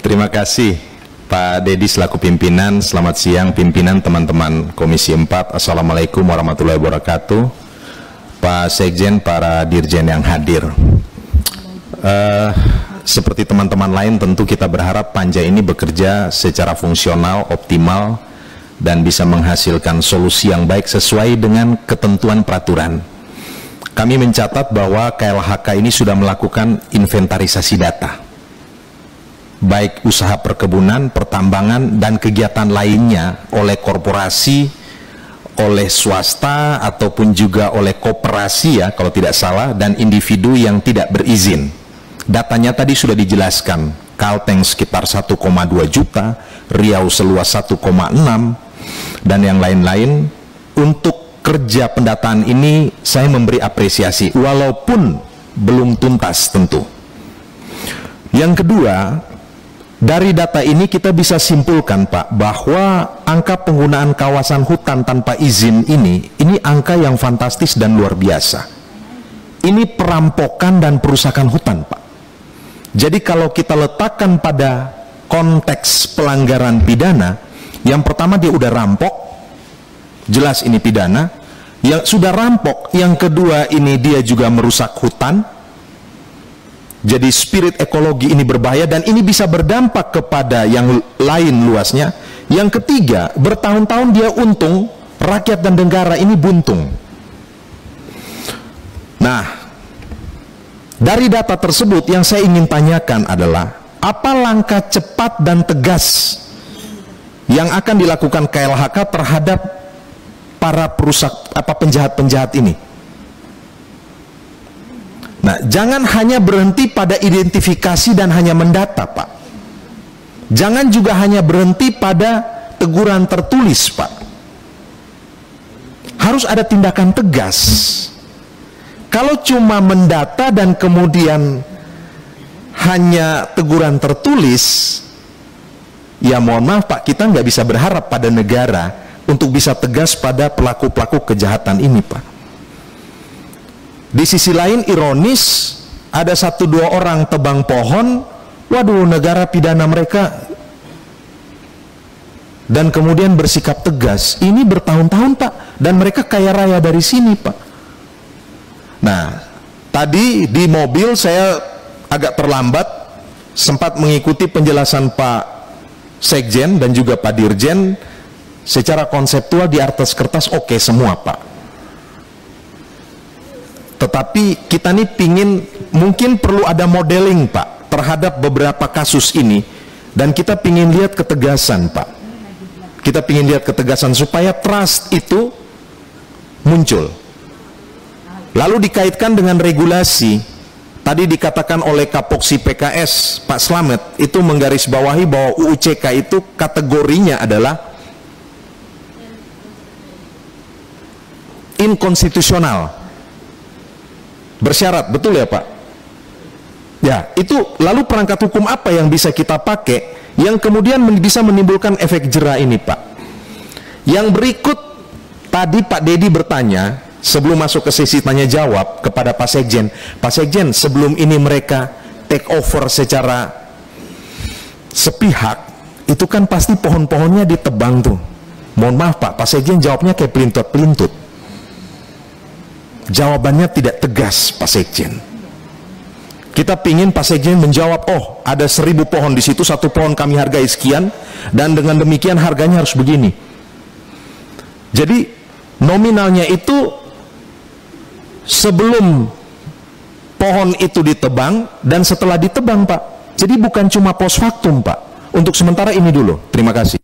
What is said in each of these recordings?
Terima kasih Pak Dedi selaku pimpinan. Selamat siang pimpinan, teman-teman Komisi 4. Assalamualaikum warahmatullahi wabarakatuh. Pak Sekjen, para dirjen yang hadir. Seperti teman-teman lain, tentu kita berharap Panja ini bekerja secara fungsional, optimal, dan bisa menghasilkan solusi yang baik sesuai dengan ketentuan peraturan. Kami mencatat bahwa KLHK ini sudah melakukan inventarisasi data, baik usaha perkebunan, pertambangan, dan kegiatan lainnya oleh korporasi, oleh swasta, ataupun juga oleh koperasi ya kalau tidak salah, dan individu yang tidak berizin. Datanya tadi sudah dijelaskan, Kalteng sekitar 1,2 juta, Riau seluas 1,6, dan yang lain-lain. Untuk kerja pendataan ini saya memberi apresiasi, walaupun belum tuntas tentu. Yang kedua, dari data ini kita bisa simpulkan Pak, bahwa angka penggunaan kawasan hutan tanpa izin ini angka yang fantastis dan luar biasa. Ini perampokan dan perusakan hutan Pak. Jadi kalau kita letakkan pada konteks pelanggaran pidana, yang pertama dia udah rampok, jelas ini pidana. Yang sudah rampok, yang kedua ini dia juga merusak hutan. Jadi spirit ekologi ini berbahaya dan ini bisa berdampak kepada yang lain luasnya. Yang ketiga, bertahun-tahun dia untung, rakyat dan negara ini buntung. Nah, dari data tersebut yang saya ingin tanyakan adalah, apa langkah cepat dan tegas yang akan dilakukan KLHK terhadap para penjahat-penjahat ini? Nah, jangan hanya berhenti pada identifikasi dan hanya mendata Pak. Jangan juga hanya berhenti pada teguran tertulis Pak. Harus ada tindakan tegas. Kalau cuma mendata dan kemudian hanya teguran tertulis, ya mohon maaf Pak, kita nggak bisa berharap pada negara untuk bisa tegas pada pelaku-pelaku kejahatan ini Pak. Di sisi lain ironis, ada 1-2 orang tebang pohon, waduh negara pidana mereka, dan kemudian bersikap tegas. Ini bertahun-tahun Pak, dan mereka kaya raya dari sini Pak. Nah, tadi di mobil saya agak terlambat, sempat mengikuti penjelasan Pak Sekjen dan juga Pak Dirjen. Secara konseptual di atas kertas oke semua Pak. Tetapi kita nih pingin, mungkin perlu ada modeling Pak terhadap beberapa kasus ini, dan kita pingin lihat ketegasan Pak. Kita pingin lihat ketegasan supaya trust itu muncul. Lalu dikaitkan dengan regulasi. Tadi dikatakan oleh Kapoksi PKS Pak Slamet itu menggarisbawahi bahwa UU-CK itu kategorinya adalah inkonstitusional, bersyarat, betul ya Pak? Ya, itu lalu perangkat hukum apa yang bisa kita pakai yang kemudian bisa menimbulkan efek jera ini Pak? Yang berikut, tadi Pak Dedi bertanya sebelum masuk ke sesi tanya jawab kepada Pak Sekjen, Pak Sekjen, sebelum ini mereka take over secara sepihak, itu kan pasti pohon-pohonnya ditebang tuh. Mohon maaf Pak Sekjen jawabnya kayak pelintut-pelintut. Jawabannya tidak tegas Pak Sekjen. Kita pingin Pak Sekjen menjawab, oh ada 1000 pohon di situ, 1 pohon kami hargai sekian, dan dengan demikian harganya harus begini. Jadi nominalnya itu sebelum pohon itu ditebang dan setelah ditebang Pak. Jadi bukan cuma post factum Pak. Untuk sementara ini dulu. Terima kasih.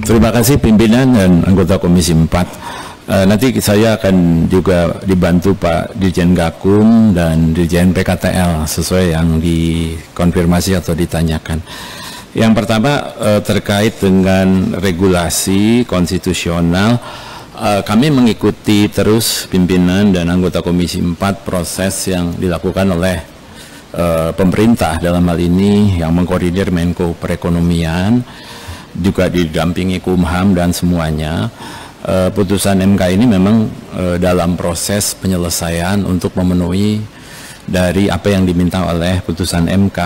Terima kasih pimpinan dan anggota Komisi 4. Nanti saya akan juga dibantu Pak Dirjen Gakum dan Dirjen PKTL sesuai yang dikonfirmasi atau ditanyakan. Yang pertama terkait dengan regulasi konstitusional, kami mengikuti terus pimpinan dan anggota Komisi 4 proses yang dilakukan oleh pemerintah, dalam hal ini yang mengkoordinir Menko Perekonomian, juga didampingi Kumham dan semuanya. Putusan MK ini memang dalam proses penyelesaian untuk memenuhi dari apa yang diminta oleh putusan MK.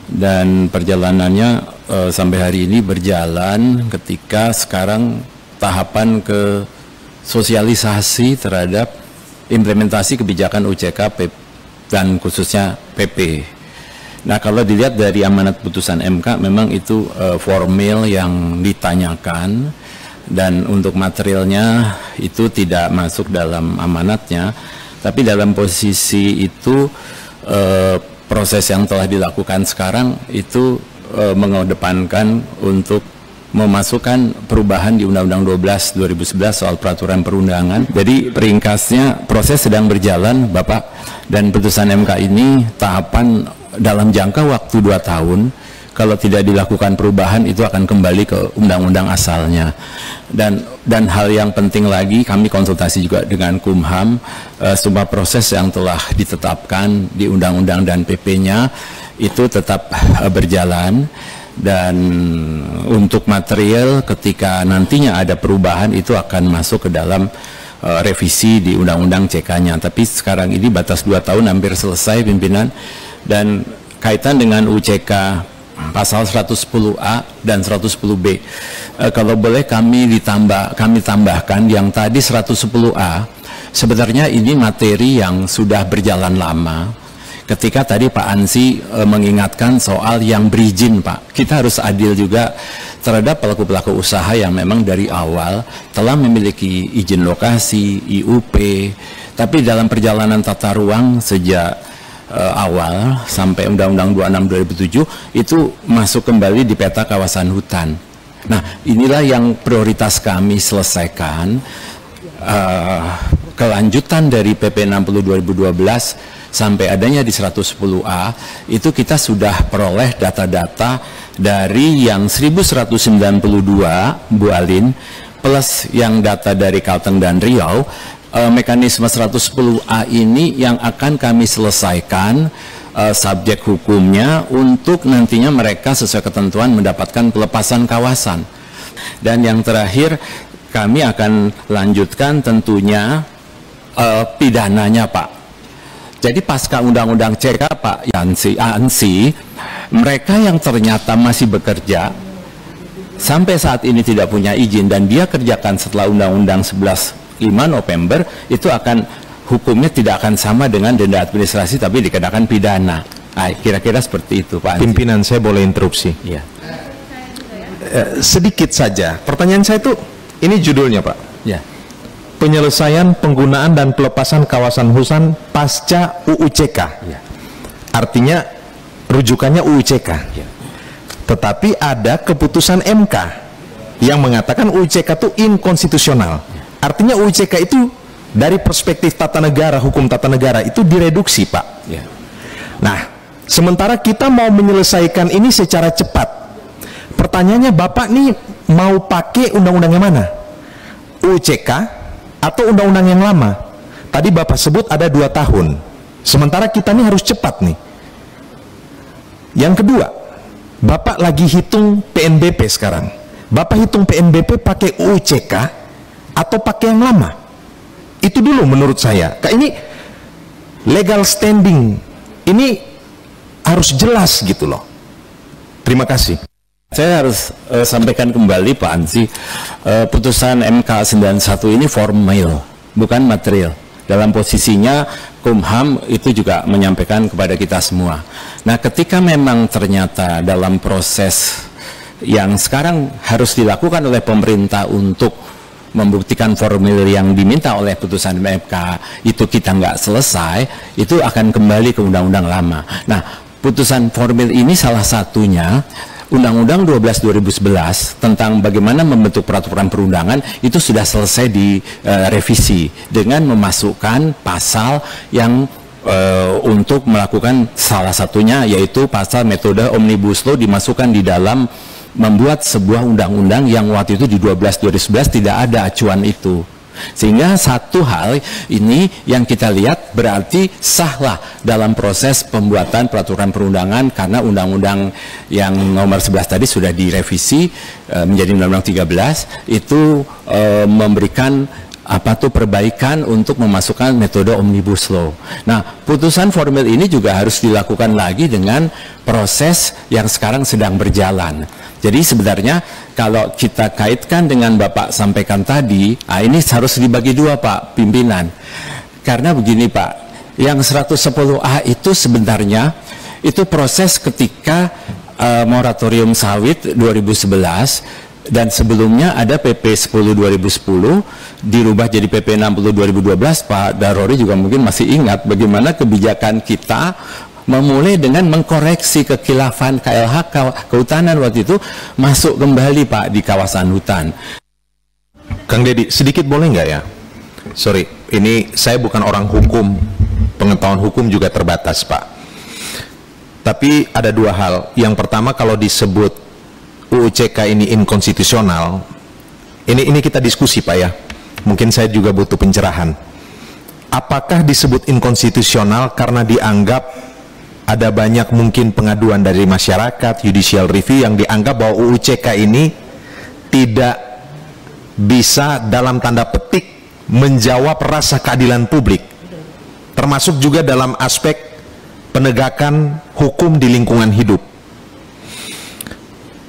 Dan perjalanannya sampai hari ini berjalan ketika sekarang tahapan ke sosialisasi terhadap implementasi kebijakan UCK dan khususnya PP. Nah, kalau dilihat dari amanat putusan MK memang itu formil yang ditanyakan, dan untuk materialnya itu tidak masuk dalam amanatnya, tapi dalam posisi itu proses yang telah dilakukan sekarang itu mengedepankan untuk memasukkan perubahan di Undang-Undang 12 2011 soal peraturan perundangan. Jadi ringkasnya proses sedang berjalan Bapak, dan putusan MK ini tahapan dalam jangka waktu 2 tahun. Kalau tidak dilakukan perubahan itu akan kembali ke undang-undang asalnya. Dan hal yang penting lagi, kami konsultasi juga dengan Kumham, semua proses yang telah ditetapkan di undang-undang dan PP-nya itu tetap berjalan. Dan untuk material ketika nantinya ada perubahan itu akan masuk ke dalam revisi di undang-undang CK-nya. Tapi sekarang ini batas 2 tahun hampir selesai pimpinan, dan kaitan dengan UCK pasal 110A dan 110B. Kalau boleh kami tambahkan yang tadi 110A, sebenarnya ini materi yang sudah berjalan lama. Ketika tadi Pak Ansi mengingatkan soal yang berizin, Pak, kita harus adil juga terhadap pelaku-pelaku usaha yang memang dari awal telah memiliki izin lokasi, IUP, tapi dalam perjalanan tata ruang sejak awal sampai Undang-Undang 26 2007 itu masuk kembali di peta kawasan hutan. Nah, inilah yang prioritas kami selesaikan. Kelanjutan dari PP 60 2012 sampai adanya di 110A itu kita sudah peroleh data-data dari yang 1192 Bu Alin plus yang data dari Kalteng dan Riau. Mekanisme 110A ini yang akan kami selesaikan subjek hukumnya untuk nantinya mereka sesuai ketentuan mendapatkan pelepasan kawasan. Dan yang terakhir kami akan lanjutkan tentunya pidananya, Pak. Jadi pasca undang-undang CK, Pak Ansi, mereka yang ternyata masih bekerja sampai saat ini tidak punya izin dan dia kerjakan setelah undang-undang 11 5 November itu akan hukumnya tidak akan sama dengan denda administrasi tapi dikenakan pidana. Nah, kira-kira seperti itu, Pak Ansi. Pimpinan, saya boleh interupsi? Iya. Sedikit saja. Pertanyaan saya itu, ini judulnya, Pak. Ya. Penyelesaian penggunaan dan pelepasan kawasan hutan pasca UUCK. Ya. Artinya rujukannya UUCK. Ya. Tetapi ada keputusan MK yang mengatakan UUCK itu inkonstitusional. Artinya UUCK itu dari perspektif tata negara, hukum tata negara itu direduksi, Pak. Ya. Nah, sementara kita mau menyelesaikan ini secara cepat. Pertanyaannya, Bapak nih mau pakai undang-undang yang mana? UUCK atau undang-undang yang lama? Tadi Bapak sebut ada 2 tahun. Sementara kita nih harus cepat nih. Yang kedua, Bapak lagi hitung PNBP sekarang. Bapak hitung PNBP pakai UUCK atau pakai yang lama? Itu dulu menurut saya. Kayak ini legal standing ini harus jelas gitu loh. Terima kasih. Saya harus sampaikan kembali Pak Ansi, putusan MK 91 ini formal, bukan material. Dalam posisinya Kumham itu juga menyampaikan kepada kita semua. Nah, ketika memang ternyata dalam proses yang sekarang harus dilakukan oleh pemerintah untuk membuktikan formil yang diminta oleh putusan MK itu kita nggak selesai, itu akan kembali ke undang-undang lama. Nah, putusan formil ini salah satunya Undang-Undang 12 2011 tentang bagaimana membentuk peraturan perundangan itu sudah selesai direvisi dengan memasukkan pasal yang untuk melakukan salah satunya yaitu pasal metode Omnibus Law dimasukkan di dalam membuat sebuah undang-undang yang waktu itu di 12 2011 tidak ada acuan itu. Sehingga satu hal ini yang kita lihat berarti sahlah dalam proses pembuatan peraturan perundangan karena undang-undang yang nomor 11 tadi sudah direvisi menjadi undang-undang 13 itu memberikan perbaikan untuk memasukkan metode omnibus law. Nah, putusan formil ini juga harus dilakukan lagi dengan proses yang sekarang sedang berjalan. Jadi sebenarnya kalau kita kaitkan dengan Bapak sampaikan tadi, ini harus dibagi dua Pak pimpinan. Karena begini Pak, yang 110A itu sebenarnya itu proses ketika moratorium sawit 2011 dan sebelumnya ada PP 10 2010 dirubah jadi PP 60 2012. Pak Darori juga mungkin masih ingat bagaimana kebijakan kita memulai dengan mengkoreksi kekhilafan KLH kehutanan waktu itu masuk kembali Pak di kawasan hutan. Kang Deddy, sedikit boleh nggak ya? Sorry, ini saya bukan orang hukum, pengetahuan hukum juga terbatas Pak. Tapi ada dua hal. Yang pertama, kalau disebut UU CK ini inkonstitusional, ini kita diskusi Pak ya. Mungkin saya juga butuh pencerahan. Apakah disebut inkonstitusional karena dianggap ada banyak mungkin pengaduan dari masyarakat, judicial review yang dianggap bahwa UU CK ini tidak bisa dalam tanda petik menjawab rasa keadilan publik, termasuk juga dalam aspek penegakan hukum di lingkungan hidup.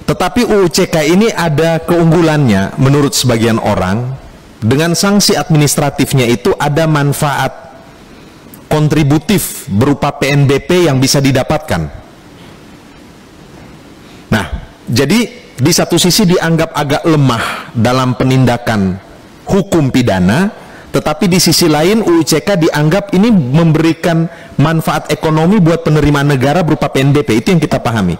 Tetapi UU CK ini ada keunggulannya menurut sebagian orang. Dengan sanksi administratifnya itu ada manfaat kontributif berupa PNBP yang bisa didapatkan. Nah, jadi di satu sisi dianggap agak lemah dalam penindakan hukum pidana, tetapi di sisi lain UU CK dianggap ini memberikan manfaat ekonomi buat penerimaan negara berupa PNBP. Itu yang kita pahami.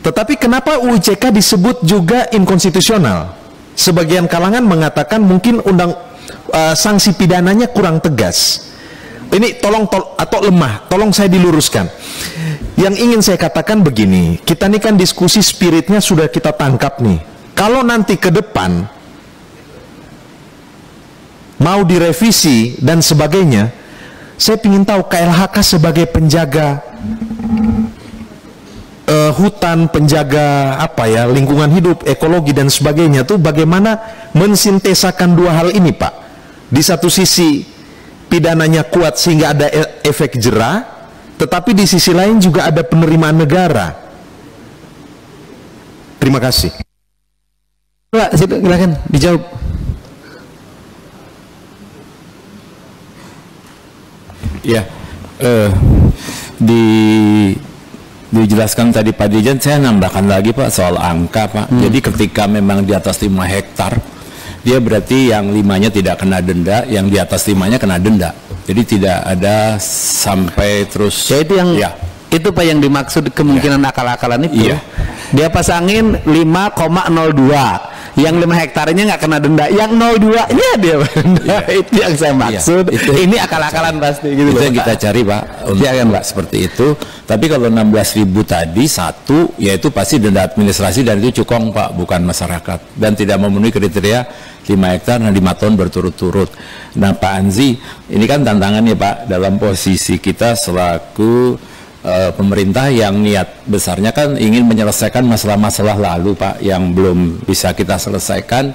Tetapi kenapa UU CK disebut juga inkonstitusional? Sebagian kalangan mengatakan mungkin sanksi pidananya kurang tegas. Ini atau lemah. Tolong saya diluruskan. Yang ingin saya katakan begini, kita ini kan diskusi spiritnya sudah kita tangkap nih. Kalau nanti ke depan mau direvisi dan sebagainya, saya ingin tahu KLHK sebagai penjaga hutan, penjaga lingkungan hidup, ekologi dan sebagainya tuh bagaimana mensintesakan dua hal ini Pak. Di satu sisi pidananya kuat sehingga ada efek jera, tetapi di sisi lain juga ada penerimaan negara. Terima kasih. Pak, silakan dijawab. Ya, dijelaskan tadi Pak Dirjen, saya nambahkan lagi Pak soal angka Pak. Jadi ketika memang di atas 5 hektar, dia berarti yang 5-nya tidak kena denda, yang di atas 5-nya kena denda. Jadi tidak ada sampai terus. Ya itu yang itu Pak yang dimaksud kemungkinan akal-akalan itu. Dia pasangin 5,02. Yang 5 hektarnya nggak kena denda, yang 02-nya dia denda. Itu yang saya maksud. Ini akal-akalan pasti gitu. Itu yang kita cari Pak, untuk Pak seperti itu. Tapi kalau 16.000 tadi satu, yaitu pasti denda administrasi dan itu cukong Pak, bukan masyarakat, dan tidak memenuhi kriteria 5 hektar dan 5 tahun berturut-turut. Nah Pak Anzi, ini kan tantangannya Pak dalam posisi kita selaku pemerintah yang niat besarnya kan ingin menyelesaikan masalah-masalah lalu Pak yang belum bisa kita selesaikan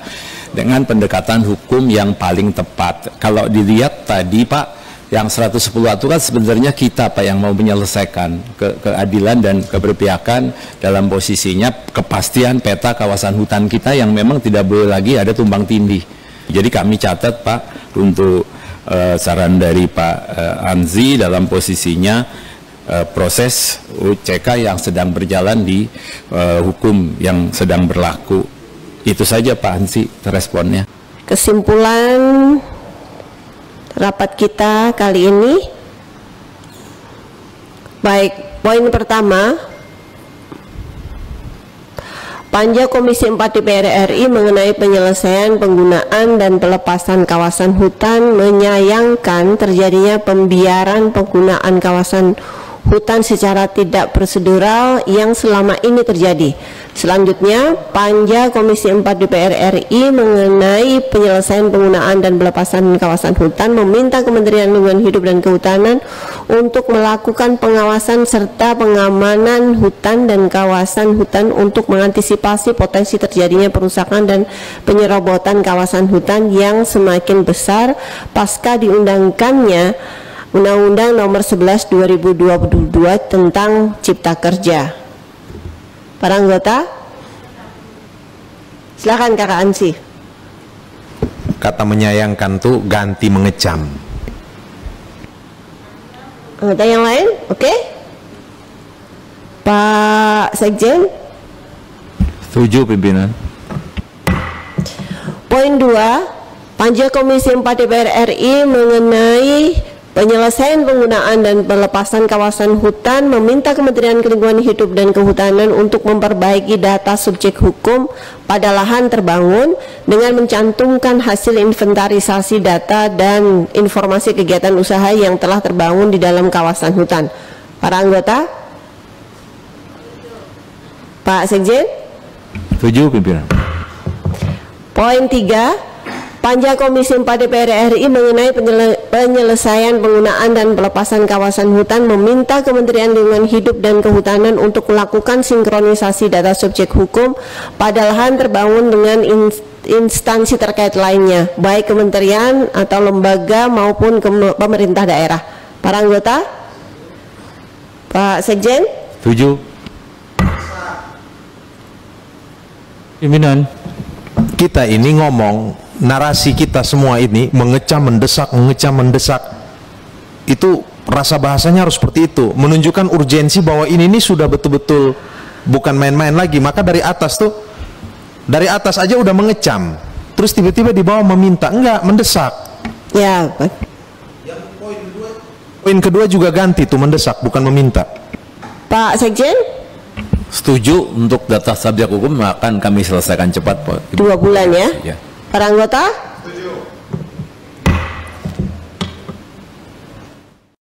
dengan pendekatan hukum yang paling tepat. Kalau dilihat tadi Pak, yang 110 itu kan sebenarnya kita Pak yang mau menyelesaikan keadilan dan keberpihakan dalam posisinya kepastian peta kawasan hutan kita yang memang tidak boleh lagi ada tumbang tindih. Jadi kami catat Pak untuk saran dari Pak Anzi dalam posisinya proses UCK yang sedang berjalan di hukum yang sedang berlaku. Itu saja Pak Hansi responnya. Kesimpulan rapat kita kali ini, baik, poin pertama, Panja Komisi 4 DPR RI mengenai penyelesaian penggunaan dan pelepasan kawasan hutan menyayangkan terjadinya pembiaran penggunaan kawasan hutan secara tidak prosedural yang selama ini terjadi. Selanjutnya, Panja Komisi 4 DPR RI mengenai penyelesaian penggunaan dan pelepasan kawasan hutan meminta Kementerian Lingkungan Hidup dan Kehutanan untuk melakukan pengawasan serta pengamanan hutan dan kawasan hutan untuk mengantisipasi potensi terjadinya perusakan dan penyerobotan kawasan hutan yang semakin besar pasca diundangkannya Undang-Undang Nomor 11 2022 tentang Cipta Kerja. Para anggota, silakan Kakak Ansi. Kata menyayangkan tuh ganti mengecam. Anggota yang lain, oke? Pak Sekjen. Setuju pimpinan. Poin 2, Panja Komisi 4 DPR RI mengenai penyelesaian penggunaan dan pelepasan kawasan hutan meminta Kementerian Lingkungan Hidup dan Kehutanan untuk memperbaiki data subjek hukum pada lahan terbangun dengan mencantumkan hasil inventarisasi data dan informasi kegiatan usaha yang telah terbangun di dalam kawasan hutan. Para anggota? Pak Sekjen? Setuju pimpinan. Poin 3, Panja Komisi 4 DPR RI mengenai penyelesaian penggunaan dan pelepasan kawasan hutan meminta Kementerian Lingkungan Hidup dan Kehutanan untuk melakukan sinkronisasi data subjek hukum pada lahan terbangun dengan instansi terkait lainnya, baik kementerian atau lembaga maupun pemerintah daerah. Para anggota? Pak Sekjen? Setuju. Pimpinan. Kita ini ngomong, narasi kita semua ini mengecam mendesak, itu rasa bahasanya harus seperti itu, menunjukkan urgensi bahwa ini sudah betul-betul bukan main-main lagi. Maka dari atas aja udah mengecam, terus tiba-tiba di bawah meminta, enggak, mendesak. Ya. Yang poin kedua juga ganti tuh, mendesak bukan meminta. Pak Sekjen? Setuju, untuk data subjek hukum akan kami selesaikan cepat, Pak. 2 bulan ya? Ya. Para anggota?